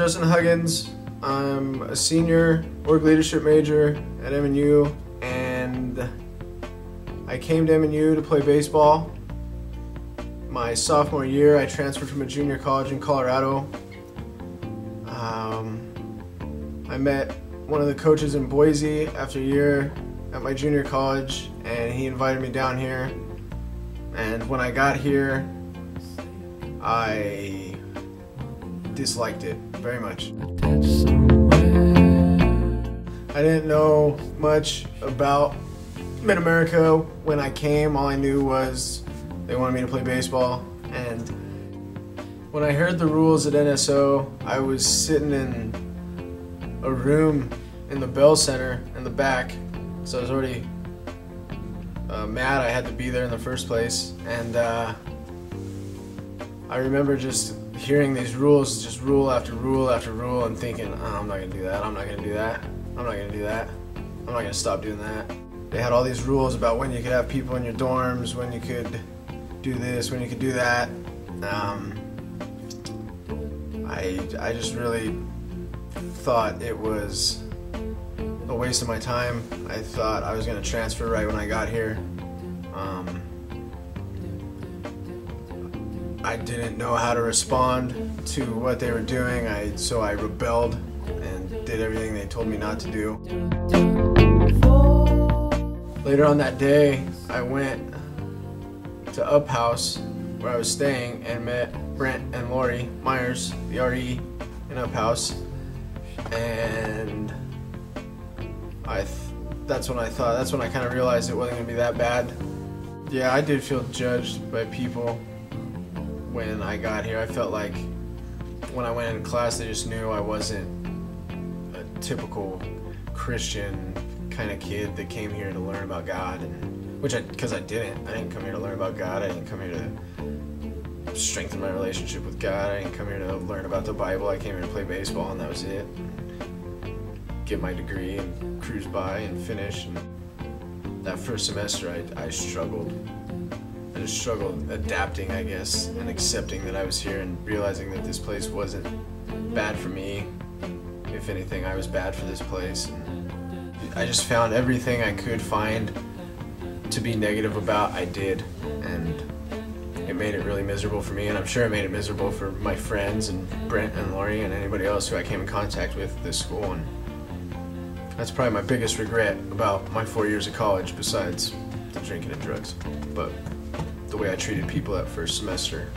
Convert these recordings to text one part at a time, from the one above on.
Justin Huggins. I'm a senior org leadership major at MNU, and I came to MNU to play baseball. My sophomore year, I transferred from a junior college in Colorado. I met one of the coaches in Boise after a year at my junior college, and he invited me down here. And when I got here, I disliked it very much. I didn't know much about Mid-America when I came. All I knew was they wanted me to play baseball. And when I heard the rules at NSO, I was sitting in a room in the Bell Center in the back, so I was already mad I had to be there in the first place. And I remember just hearing these rules, just rule after rule after rule, and thinking, oh, I'm not gonna do that, I'm not gonna do that, I'm not gonna do that, I'm not gonna stop doing that. They had all these rules about when you could have people in your dorms, when you could do this, when you could do that. I just really thought it was a waste of my time. I thought I was going to transfer right when I got here. I didn't know how to respond to what they were doing, so I rebelled and did everything they told me not to do. Later on that day, I went to Up House, where I was staying, and met Brent and Lori Myers, the RE in Up House, and that's when I kind of realized it wasn't going to be that bad. Yeah, I did feel judged by people when I got here. I felt like when I went into class, they just knew I wasn't a typical Christian kind of kid that came here to learn about God, because I didn't come here to learn about God. I didn't come here to strengthen my relationship with God. I didn't come here to learn about the Bible. I came here to play baseball, and that was it. Get my degree and cruise by and finish. And that first semester, I struggled. I just struggled adapting, I guess, and accepting that I was here and realizing that this place wasn't bad for me. If anything, I was bad for this place. And I just found everything I could find to be negative about, I did. And it made it really miserable for me, and I'm sure it made it miserable for my friends and Brent and Lori and anybody else who I came in contact with at this school. And that's probably my biggest regret about my 4 years of college, besides the drinking and drugs. But the way I treated people that first semester,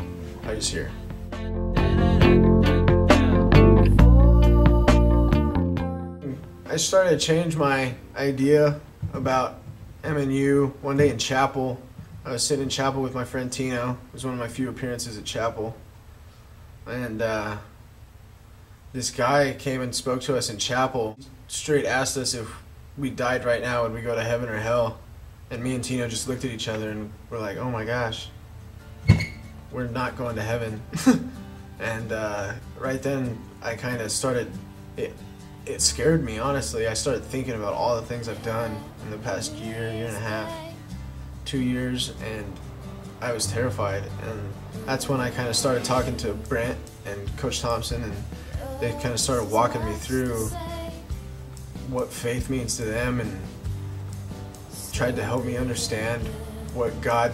I was here. I started to change my idea about MNU one day in chapel. I was sitting in chapel with my friend Tino. It was one of my few appearances at chapel. And this guy came and spoke to us in chapel. Straight asked us if we died right now, would we go to heaven or hell? And me and Tino just looked at each other and we're like, oh my gosh, we're not going to heaven. And right then I kind of started, it scared me, honestly. I started thinking about all the things I've done in the past year and a half, 2 years, and I was terrified. And that's when I kind of started talking to Brent and Coach Thompson, and they kind of started walking me through what faith means to them and tried to help me understand what God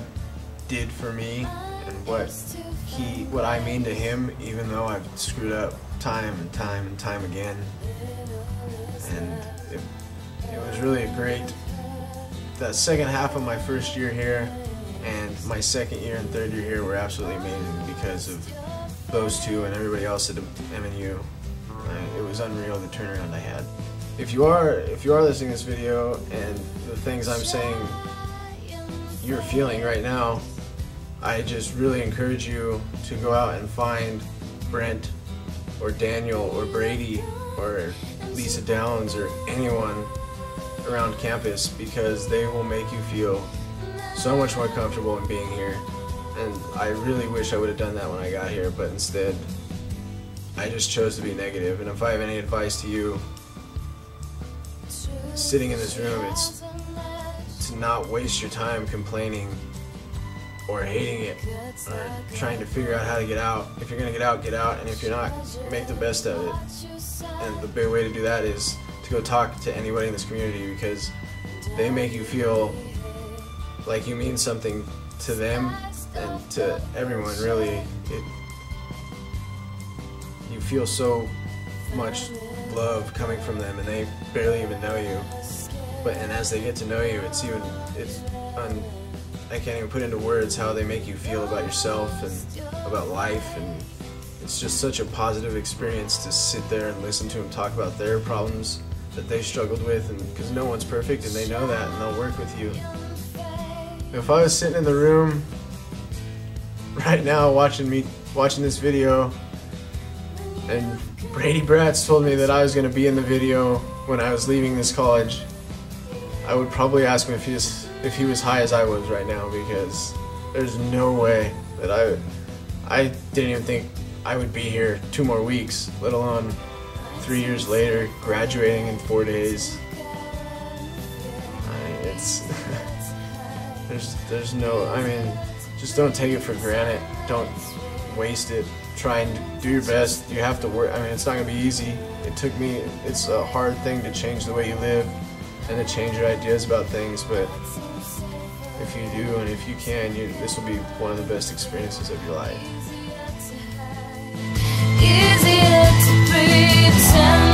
did for me and what I mean to Him, even though I've screwed up time and time and time again. And it was really great. The second half of my first year here and my second year and third year here were absolutely amazing because of those two and everybody else at MNU. It was unreal, the turnaround I had. If you are listening to this video and the things I'm saying you're feeling right now, I just really encourage you to go out and find Brent or Daniel or Brady or Lisa Downs or anyone around campus, because they will make you feel so much more comfortable in being here. And I really wish I would have done that when I got here, but instead I just chose to be negative. And if I have any advice to you sitting in this room, it's to not waste your time complaining or hating it, or trying to figure out how to get out. If you're gonna get out, and if you're not, make the best of it. And the big way to do that is to go talk to anybody in this community, because they make you feel like you mean something to them and to everyone, really. You feel so much love coming from them, and they barely even know you. And as they get to know you, I can't even put into words how they make you feel about yourself and about life, and it's just such a positive experience to sit there and listen to them talk about their problems that they struggled with, and because no one's perfect and they know that, and they'll work with you. If I was sitting in the room right now watching this video, and Brady Bratz told me that I was going to be in the video when I was leaving this college, I would probably ask him if he was high as I was right now, because there's no way that I didn't even think I would be here 2 more weeks, let alone 3 years later, graduating in 4 days. Just don't take it for granted. Don't waste it. Try and do your best. You have to work. It's not gonna be easy. It's a hard thing to change the way you live and to change your ideas about things, but if you do and if you can, this will be one of the best experiences of your life. Easier to pretend